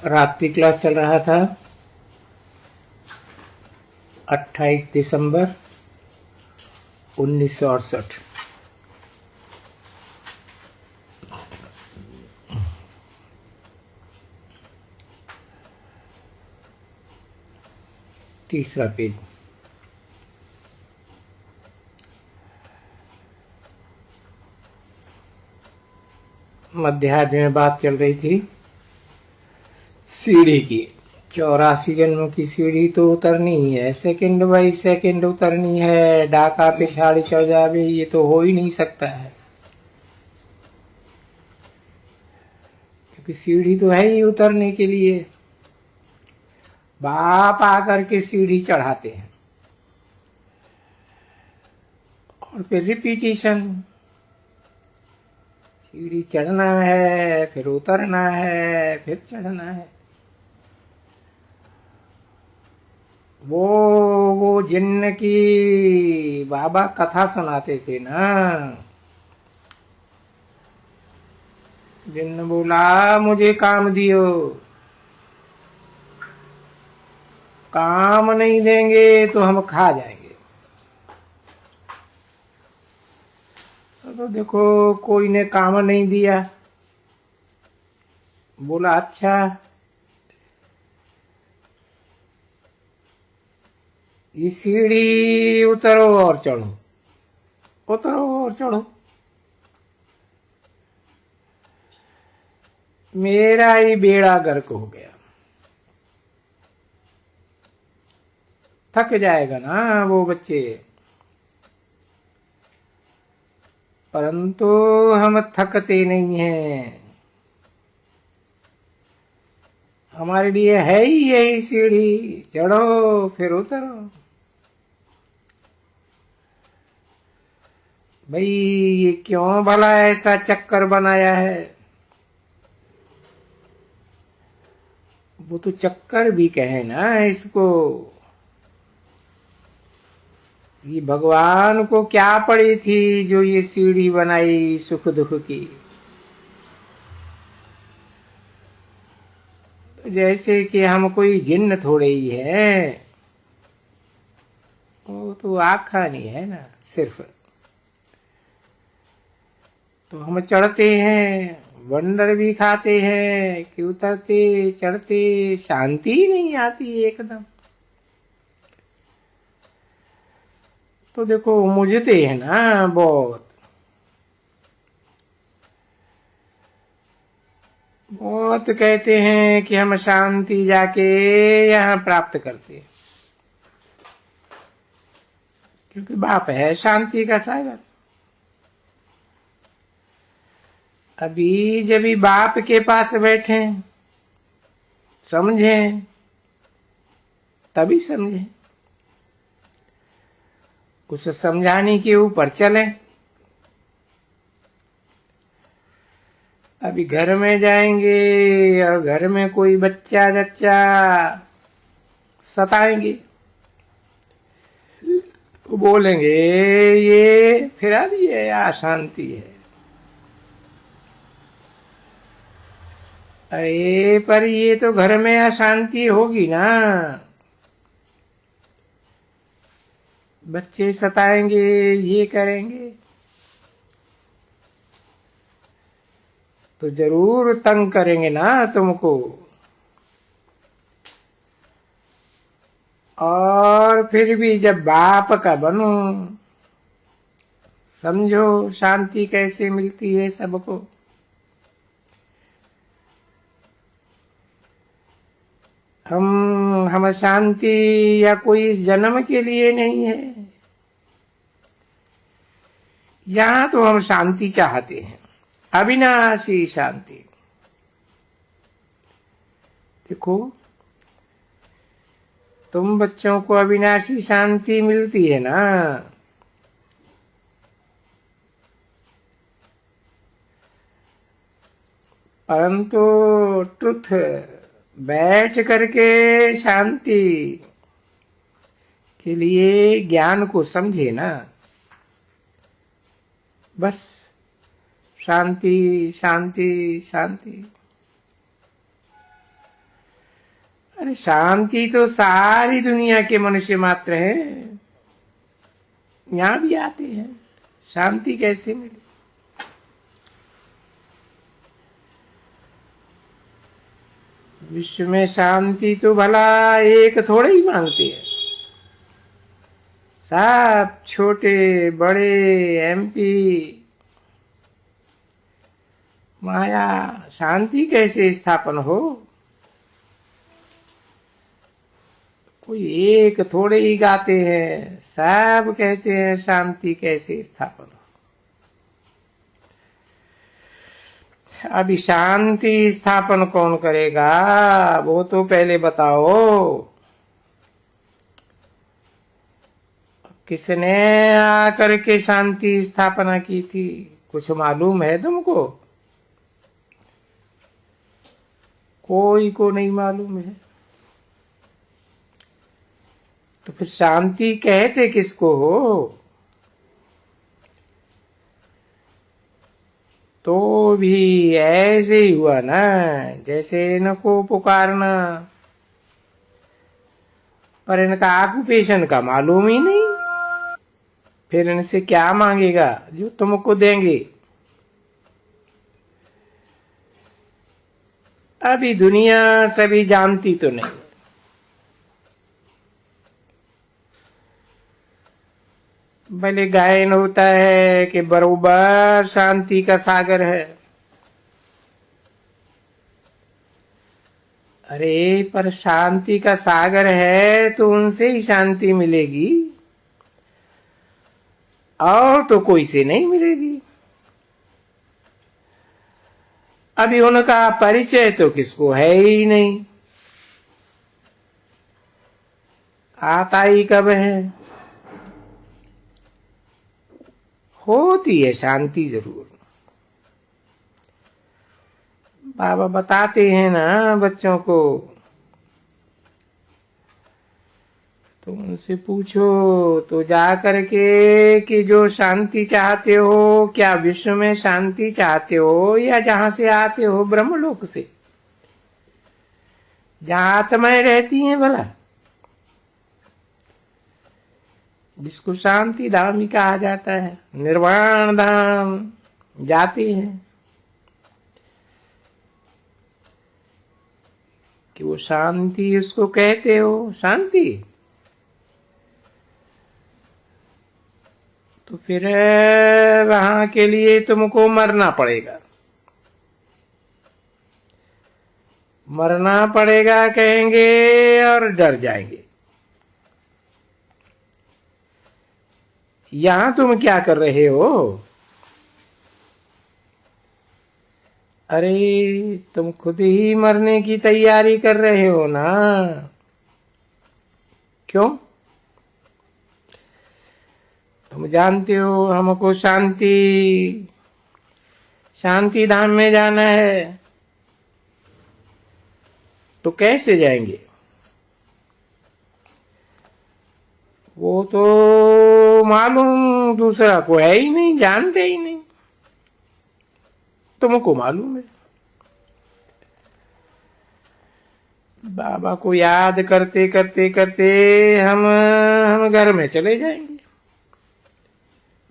रात की क्लास चल रहा था। 28 दिसंबर 1968। तीसरा पेज। मध्याह्न में बात चल रही थी सीढ़ी की। 84 जन्मों की सीढ़ी तो उतरनी ही है, सेकंड बाई सेकंड उतरनी है। डाका पिछाड़ी चढ़ जावे, ये तो हो ही नहीं सकता है, क्योंकि सीढ़ी तो है ही उतरने के लिए। बाप आकर के सीढ़ी चढ़ाते हैं और फिर रिपीटिशन। सीढ़ी चढ़ना है, फिर उतरना है, फिर चढ़ना है। वो जिन्न की बाबा कथा सुनाते थे ना। जिन्न बोला मुझे काम दियो, काम नहीं देंगे तो हम खा जाएंगे। तो देखो कोई ने काम नहीं दिया, बोला अच्छा ये सीढ़ी उतरो और चढ़ो, उतरो और चढ़ो। मेरा ही बेड़ा गर्क हो गया। थक जाएगा ना वो बच्चे, परंतु हम थकते नहीं हैं। हमारे लिए है ही यही सीढ़ी, चढ़ो फिर उतरो। भाई ये क्यों भला ऐसा चक्कर बनाया है? वो तो चक्कर भी कहे ना इसको। ये भगवान को क्या पड़ी थी जो ये सीढ़ी बनाई सुख दुख की। तो जैसे कि हम कोई जिन्न थोड़े ही है, वो तो आखा नहीं है ना सिर्फ। तो हम चढ़ते हैं, वंडर भी खाते हैं कि उतरते चढ़ते शांति ही नहीं आती एकदम। तो देखो मुझते है ना बहुत, बहुत कहते हैं कि हम शांति जाके यहाँ प्राप्त करते हैं, क्योंकि बाप है शांति का सागर। अभी जब भी बाप के पास बैठे समझे, तभी समझे। कुछ समझाने के ऊपर चले। अभी घर में जाएंगे और घर में कोई बच्चा जच्चा सताएंगे, बोलेंगे ये फिरा दिए अशांति है। अरे पर ये तो घर में अशांति होगी ना। बच्चे सताएंगे, ये करेंगे तो जरूर तंग करेंगे ना तुमको। और फिर भी जब बाप का बनो, समझो शांति कैसे मिलती है सबको। हम शांति या कोई इस जन्म के लिए नहीं है। यहां तो हम शांति चाहते हैं, अविनाशी शांति। देखो तुम बच्चों को अविनाशी शांति मिलती है ना, परंतु ट्रुथ बैठ करके शांति के लिए ज्ञान को समझे ना। बस शांति शांति शांति। अरे शांति तो सारी दुनिया के मनुष्य मात्र है, यहां भी आते हैं, शांति कैसे मिले? विश्व में शांति तो भला एक थोड़े ही मांगते हैं, सब छोटे बड़े एमपी माया शांति कैसे स्थापन हो? कोई एक थोड़े ही गाते हैं, सब कहते हैं शांति कैसे स्थापन हो। अभी शांति स्थापन कौन करेगा वो तो पहले बताओ। किसने आकर के शांति स्थापना की थी, कुछ मालूम है तुमको? कोई को नहीं मालूम है। तो फिर शांति कहते किसको हो? तो भी ऐसे ही हुआ ना, जैसे इनको पुकारना, पर इनका ऑक्यूपेशन का मालूम ही नहीं, फिर इनसे क्या मांगेगा जो तुमको देंगे? अभी दुनिया सभी जानती तो नहीं, भले गायन होता है कि बरोबर शांति का सागर है। अरे पर शांति का सागर है तो उनसे ही शांति मिलेगी, और तो कोई से नहीं मिलेगी। अभी उनका परिचय तो किसको है ही नहीं, आता ही कब है? होती है शांति जरूर। बाबा बताते हैं ना बच्चों को, तो उनसे पूछो तो जा करके कि जो शांति चाहते हो, क्या विश्व में शांति चाहते हो या जहां से आते हो ब्रह्मलोक से, जहां आत्माएं रहती हैं भला, जिसको शांति धाम ही कहा जाता है, निर्वाण धाम जाते हैं कि वो शांति उसको कहते हो शांति। तो फिर वहां के लिए तुमको मरना पड़ेगा, मरना पड़ेगा कहेंगे और डर जाएंगे। यहां तुम क्या कर रहे हो? अरे तुम खुद ही मरने की तैयारी कर रहे हो ना। क्यों? तुम जानते हो हमको शांति धाम में जाना है, तो कैसे जाएंगे? वो तो मालूम दूसरा को है ही नहीं, जानते ही नहीं, तुमको मालूम है। बाबा को याद करते करते करते हम घर में चले जाएंगे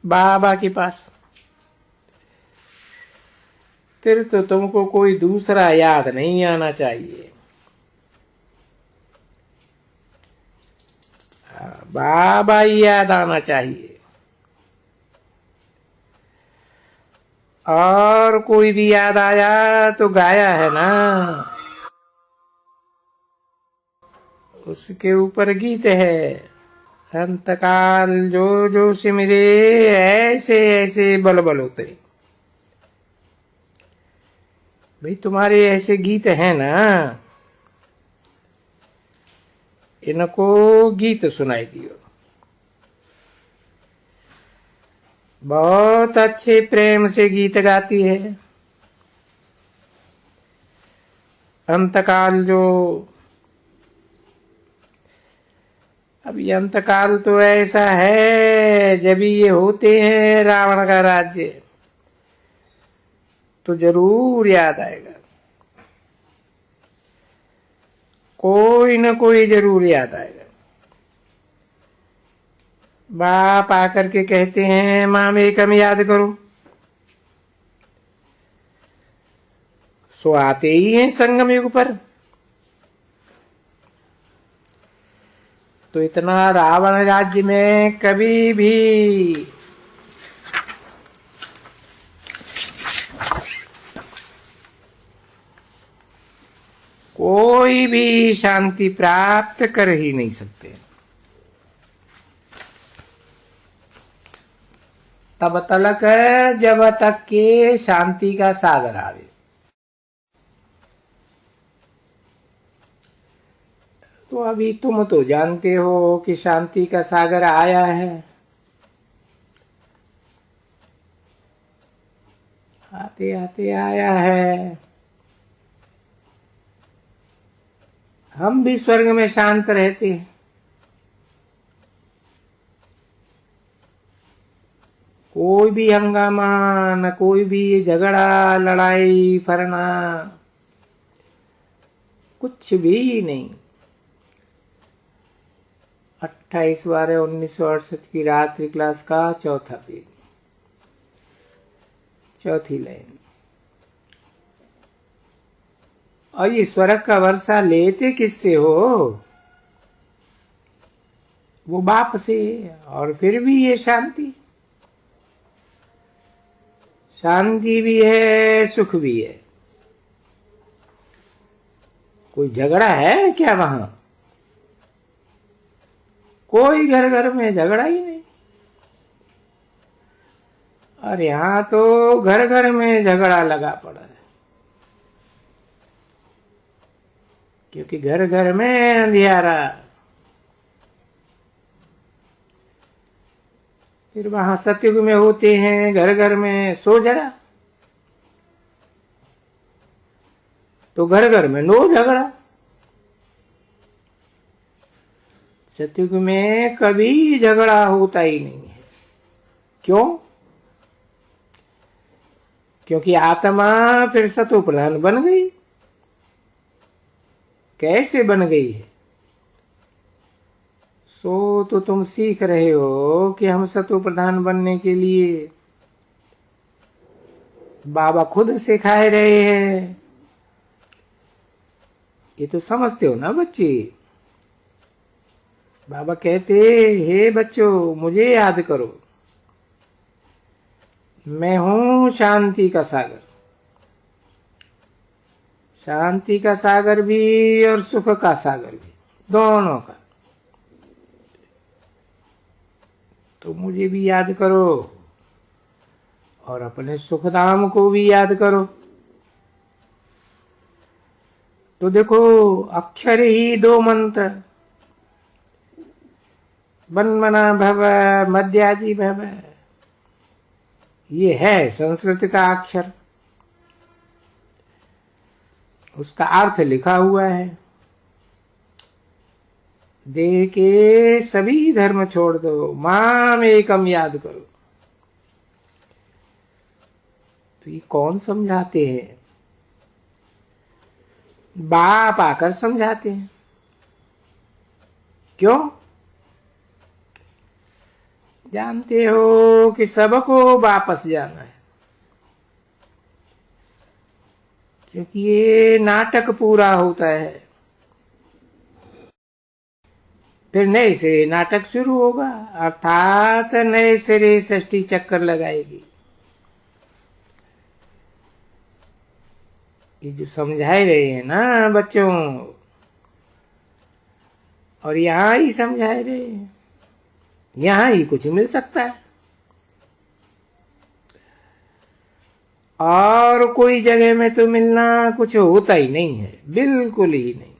बाबा के पास। फिर तो तुमको कोई दूसरा याद नहीं आना चाहिए, बाबा ही याद आना चाहिए। और कोई भी याद आया तो गाया है ना, उसके ऊपर गीत है, अंतकाल जो जो सिमरे ऐसे ऐसे बल बल उतरे। भाई तुम्हारे ऐसे गीत हैं ना, इनको गीत सुनाई दियो। बहुत अच्छे प्रेम से गीत गाती है। अंतकाल जो, अब ये अंतकाल तो ऐसा है, जब ये होते हैं रावण का राज्य तो जरूर याद आएगा। कोई न कोई जरूर याद आएगा। बाप आकर के कहते हैं माम एकम याद करो, सो आते ही हैं संगम युग पर। तो इतना रावण राज्य में कभी भी कोई भी शांति प्राप्त कर ही नहीं सकते। तब तलक जब तक के शांति का सागर आवे। तो अभी तुम तो जानते हो कि शांति का सागर आया है, आते आते आया है। हम भी स्वर्ग में शांत रहते हैं, कोई भी हंगामा न कोई भी झगड़ा लड़ाई फरना कुछ भी नहीं। 28/12/1968 की रात्रि क्लास का चौथा पेज, चौथी लाइन। और ये स्वर्ग का वर्षा लेते किससे हो? वो बाप से। और फिर भी ये शांति, शांति भी है सुख भी है। कोई झगड़ा है क्या वहां? कोई घर घर में झगड़ा ही नहीं। और यहां तो घर घर में झगड़ा लगा पड़ा है, क्योंकि घर घर में अंधियारा। फिर वहां सतयुग में होते हैं घर घर में सो जरा, तो घर घर में नो झगड़ा। सतयुग में कभी झगड़ा होता ही नहीं है। क्यों? क्योंकि आत्मा फिर सतो प्रधान बन गई। कैसे बन गई है? सो तो तुम सीख रहे हो कि हम सतो प्रधान बनने के लिए बाबा खुद सिखाए रहे हैं। ये तो समझते हो ना बच्चे। बाबा कहते हे बच्चों मुझे याद करो, मैं हूं शांति का सागर। शांति का सागर भी और सुख का सागर भी, दोनों का। तो मुझे भी याद करो और अपने सुखधाम को भी याद करो। तो देखो अक्षर ही दो मंत्र, वन्मना भव मध्याजी भव, ये है संस्कृत का अक्षर। उसका अर्थ लिखा हुआ है, देह के सभी धर्म छोड़ दो, माम एकम याद करो। तो ये कौन समझाते हैं? बाप आकर समझाते हैं। क्यों? जानते हो कि सबको वापस जाना है, क्योंकि ये नाटक पूरा होता है, फिर नए से नाटक शुरू होगा, अर्थात नए सिरे सृष्टि चक्कर लगाएगी। ये जो समझाए रहे हैं ना बच्चों, और यहां ही समझाए रहे हैं, यहां ही कुछ मिल सकता है और कोई जगह में तो मिलना कुछ होता ही नहीं है, बिल्कुल ही नहीं।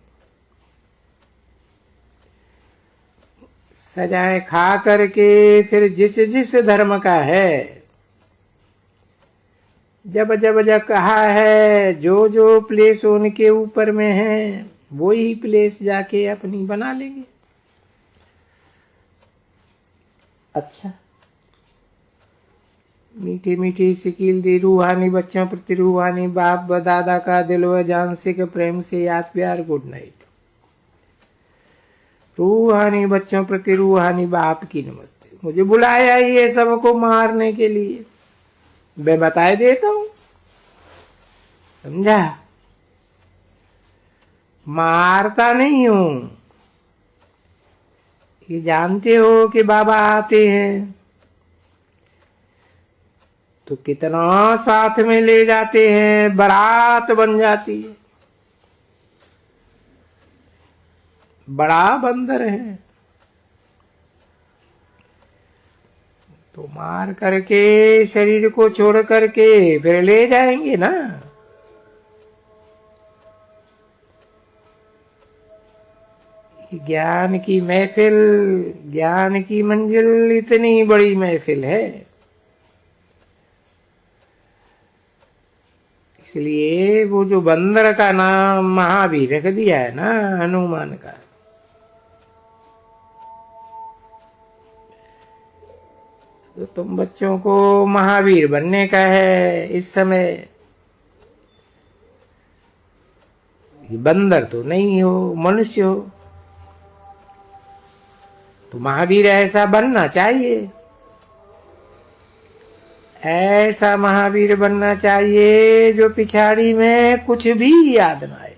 सजाएं खा करके फिर जिस जिस धर्म का है, जब जब जब कहा है, जो जो प्लेस उनके ऊपर में है वो ही प्लेस जाके अपनी बना लेंगे। अच्छा, मीठी मीठी सिकील दी रूहानी बच्चों प्रति रूहानी बाप व दादा का दिल व जान से के प्रेम से याद प्यार, गुड नाइट। रूहानी बच्चों प्रति रूहानी बाप की नमस्ते। मुझे बुलाया ये सबको मारने के लिए, मैं बताए देता हूं, समझा? मारता नहीं हूं। ये जानते हो कि बाबा आते हैं तो कितना साथ में ले जाते हैं, बारात बन जाती है। बड़ा बंदर है तो मार करके शरीर को छोड़ करके फिर ले जाएंगे ना। ज्ञान की महफिल, ज्ञान की मंजिल इतनी बड़ी महफिल है, इसलिए वो जो बंदर का नाम महावीर रख दिया है ना, हनुमान का, तो तुम बच्चों को महावीर बनने का है इस समय। बंदर तो नहीं हो, मनुष्य हो, तो महावीर ऐसा बनना चाहिए। ऐसा महावीर बनना चाहिए जो पिछाड़ी में कुछ भी याद ना आए।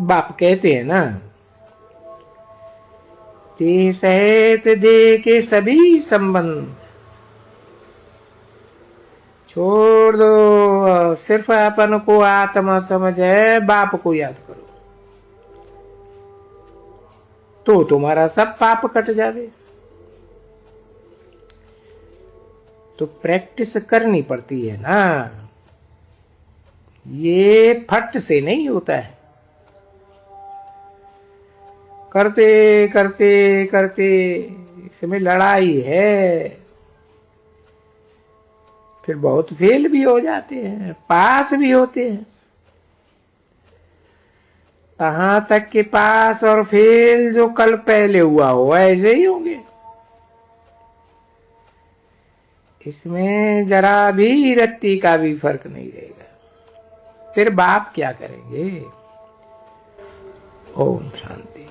बाप कहते हैं ना, ते सहित दे के सभी संबंध छोड़ दो, सिर्फ अपन को आत्मा समझे, बाप को याद करो तो तुम्हारा सब पाप कट जावे। तो प्रैक्टिस करनी पड़ती है ना, ये फट से नहीं होता है। करते करते करते इसमें लड़ाई है, फिर बहुत फेल भी हो जाते हैं, पास भी होते हैं। कहां तक के पास और फेल जो कल पहले हुआ हो ऐसे ही होंगे। इसमें जरा भी रत्ती का भी फर्क नहीं रहेगा। फिर बाप क्या करेंगे? ओम शांति।